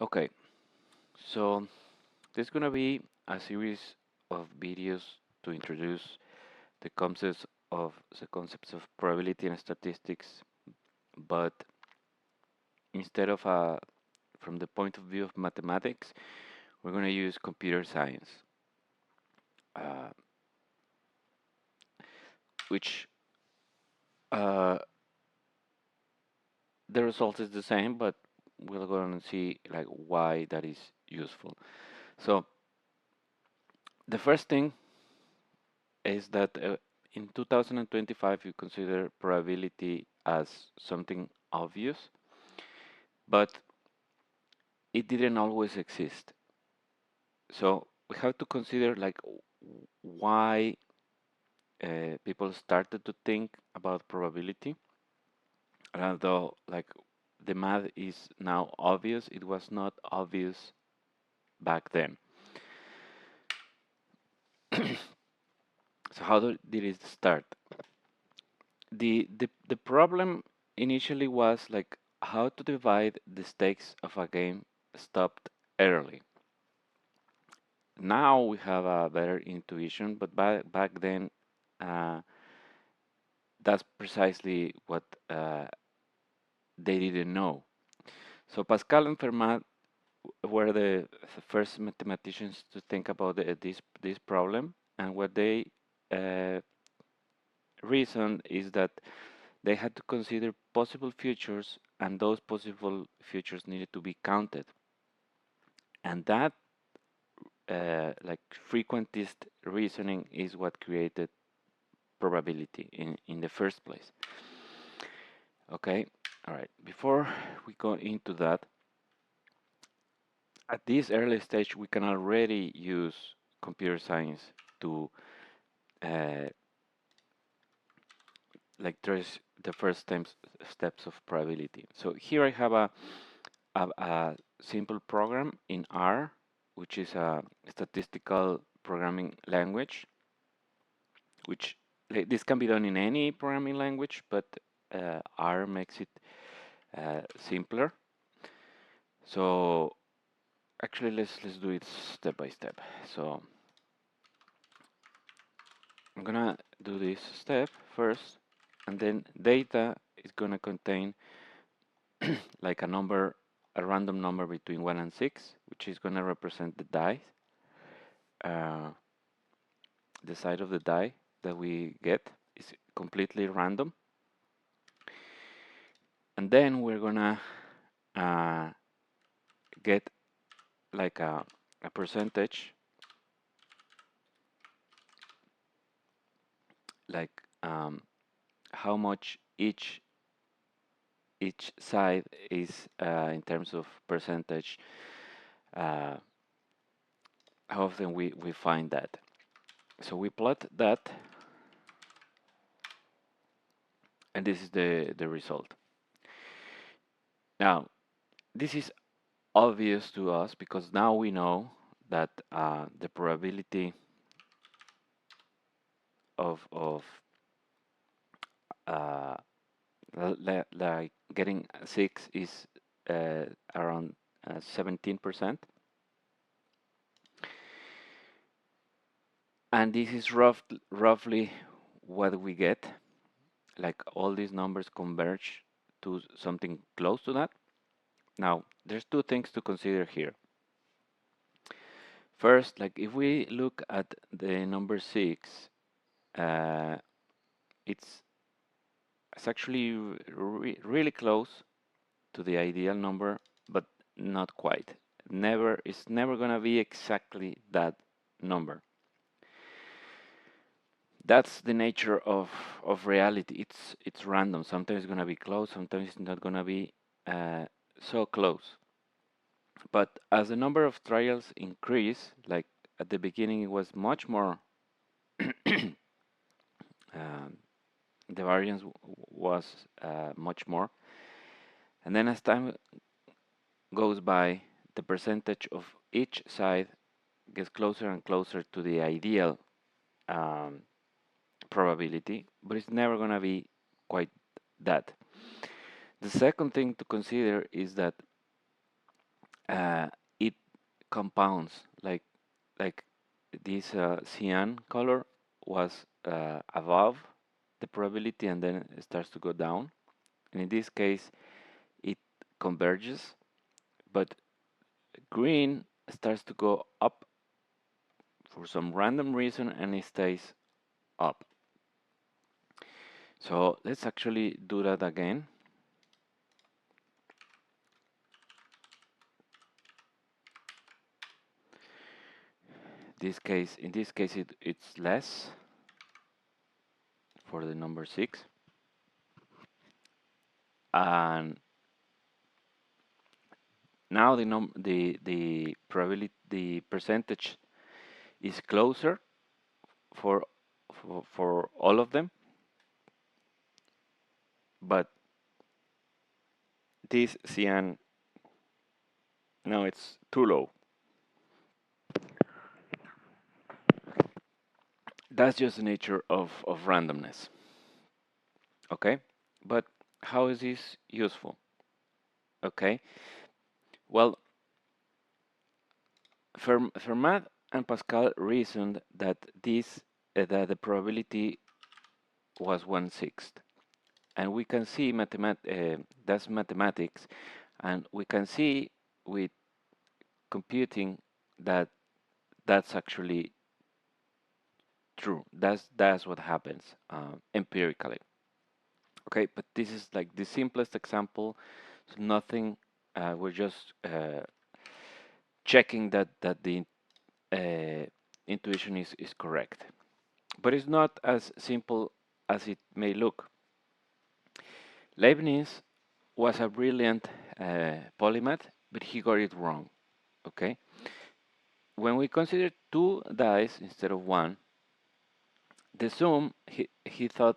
Okay, so there's gonna be a series of videos to introduce the concepts of probability and statistics, but instead of from the point of view of mathematics, we're gonna use computer science, uh, which uh, the result is the same, but we're gonna see like why that is useful. So the first thing is that in 2025 you consider probability as something obvious, but it didn't always exist. So we have to consider like why people started to think about probability. Although like the math is now obvious, it was not obvious back then. So how did it start? The problem initially was like how to divide the stakes of a game stopped early. Now we have a better intuition, but back then, uh, that's precisely what they didn't know. So Pascal and Fermat were the first mathematicians to think about this problem, and what they uh, reasoned is that they had to consider possible futures, and those possible futures needed to be counted, and that like frequentist reasoning is what created probability in the first place. Okay, all right. Before we go into that, at this early stage, we can already use computer science to uh, like trace the first steps of probability. So here I have a simple program in R, which is a statistical programming language, which this can be done in any programming language, but R makes it simpler. So actually, let's do it step by step. So I'm gonna do this step first, and then data is gonna contain like a number, a random number between 1 and 6, which is gonna represent the die, uh, the side of the die that we get is completely random. And then we're gonna uh, get like a percentage, like how much each side is in terms of percentage, uh, how often we find that. So we plot that, and this is the result. Now, this is obvious to us because now we know that the probability of uh, like getting 6 is around 17%, and this is roughly what we get. Like all these numbers converge to something close to that. Now, there's two things to consider here. First, like if we look at the number 6, uh, it's it's actually really close to the ideal number, but not quite. It's never gonna be exactly that number. That's the nature of reality. It's random. Sometimes it's gonna be close. Sometimes it's not gonna be so close. But as the number of trials increase, like at the beginning, it was much more. um, the variance was much more, and then as time goes by, the percentage of each side gets closer and closer to the ideal um, probability, but it's never going to be quite that. The second thing to consider is that uh, it compounds like this cyan color was above the probability and then it starts to go down. And in this case, it converges, but green starts to go up for some random reason and it stays up. So let's actually do that again. In this case, it's less for the number 6. And now the probability, the percentage is closer for, for all of them, but this cyan, now it's too low. That's just the nature of randomness. Okay, but how is this useful? Okay, well, Fermat and Pascal reasoned that that the probability was 1/6, and we can see that's mathematics, and we can see with computing that that's actually true. That's what happens empirically. Okay, but this is like the simplest example. So nothing. We're just checking that the intuition is correct. But it's not as simple as it may look. Leibniz was a brilliant polymath, but he got it wrong. Okay, when we consider 2 dice instead of 1, the sum he thought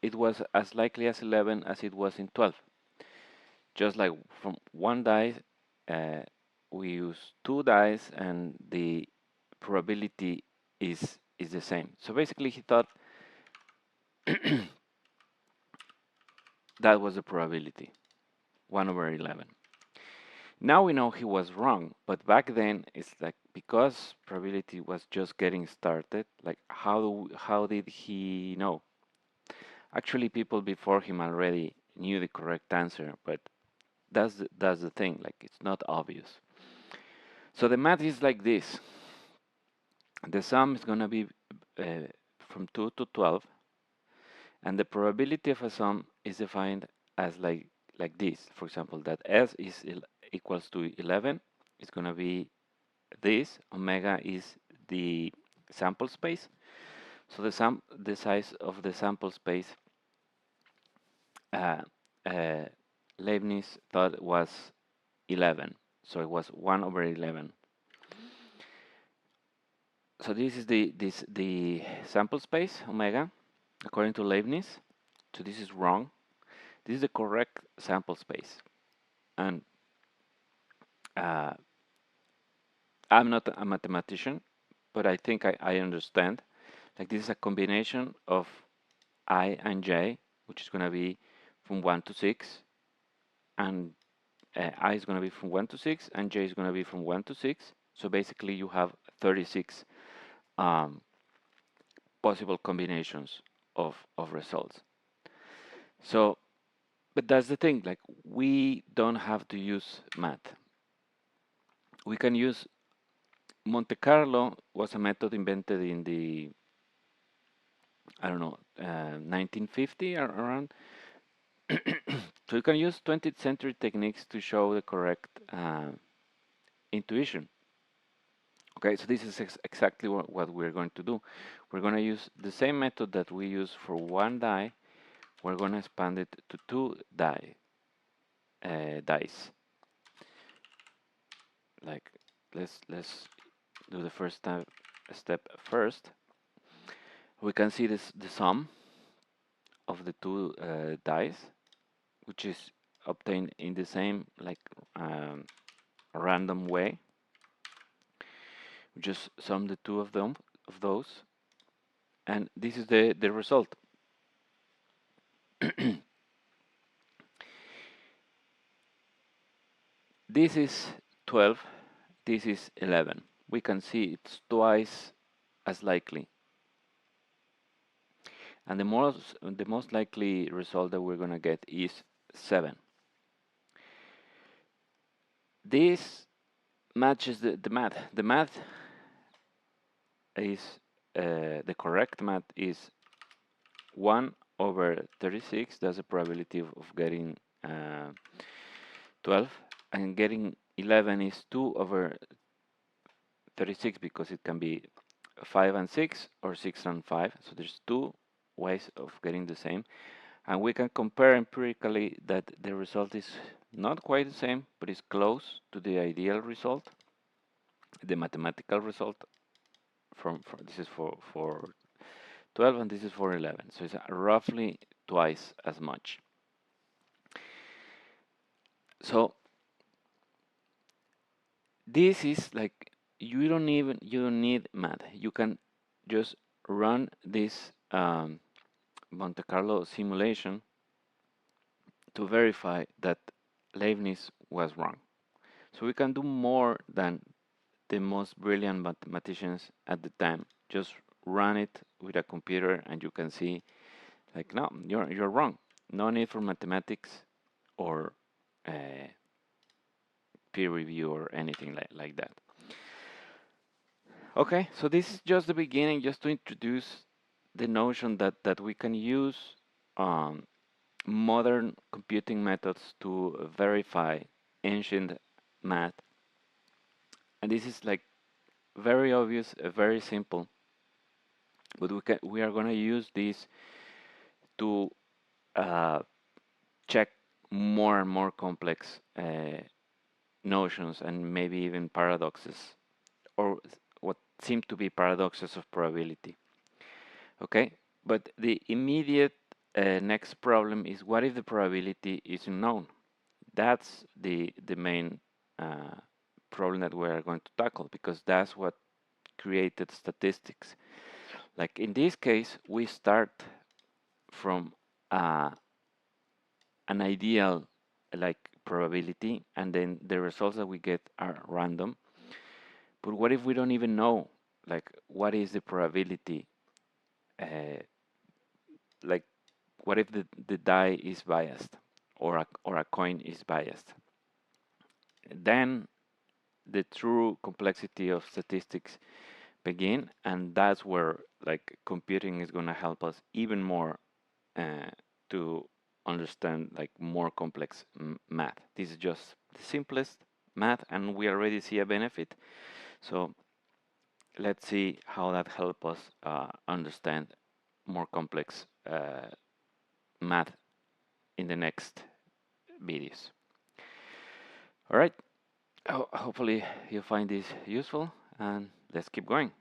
it was as likely as 11 as it was in 12. Just like from 1 die, we use 2 dice, and the probability is the same. So basically, he thought that was the probability, 1/11. Now we know he was wrong, but back then it's like because probability was just getting started. Like how did he know? Actually, people before him already knew the correct answer, but that's the thing. Like it's not obvious. So the math is like this: the sum is gonna be from 2 to 12, and the probability of a sum is defined as like this. For example, that s is equals to 11. It's gonna be this. Omega is the sample space. So the size of the sample space, uh, uh, Leibniz thought was 11. So it was 1/11. So this is the sample space omega according to Leibniz. So this is wrong. This is the correct sample space, and uh, I'm not a mathematician, but I think I understand. Like this is a combination of I and j, which is going to be from 1 to 6, and I is going to be from 1 to 6, and j is going to be from 1 to 6. So basically, you have 36 um, possible combinations of results. So, but that's the thing, like we don't have to use math. We can use Monte Carlo was a method invented in the, I don't know, 1950 or around. So you can use 20th century techniques to show the correct intuition. Okay, so this is exactly what we're going to do. We're going to use the same method that we use for 1 die. We're going to expand it to 2 dice. Like let's do the first step first. We can see the sum of the 2 dice, which is obtained in the same like random way. We just sum the two of those, and this is the result. This is 12, this is 11. We can see it's twice as likely. And the most likely result that we're going to get is 7. This matches the math. The math is, the correct math is 1 over 36. That's the probability of getting 12. And getting 11 is 2 over 36, because it can be 5 and 6 or 6 and 5. So there's 2 ways of getting the same. And we can compare empirically that the result is not quite the same, but is close to the ideal result, the mathematical result. This is for 12 and this is for 11. So it's roughly twice as much. So this is like, you don't need math. You can just run this Monte Carlo simulation to verify that Leibniz was wrong. So we can do more than the most brilliant mathematicians at the time. Just run it with a computer and you can see, like, no, you're wrong. No need for mathematics or peer review or anything like that. Okay, so this is just the beginning, just to introduce the notion that we can use modern computing methods to verify ancient math. And this is like very obvious, very simple, but we are going to use this to check more and more complex notions and maybe even paradoxes, or what seem to be paradoxes of probability. Okay, but the immediate next problem is, what if the probability is unknown? That's the main problem that we are going to tackle, because that's what created statistics. Like in this case, we start from an ideal like probability, and then the results that we get are random. But what if we don't even know, like, what is the probability? Like, what if the die is biased, or a coin is biased? Then the true complexity of statistics begin, and that's where like computing is going to help us even more to understand like more complex math. This is just the simplest math, and we already see a benefit. So let's see how that helps us understand more complex math in the next videos. All right, hopefully you find this useful, and let's keep going.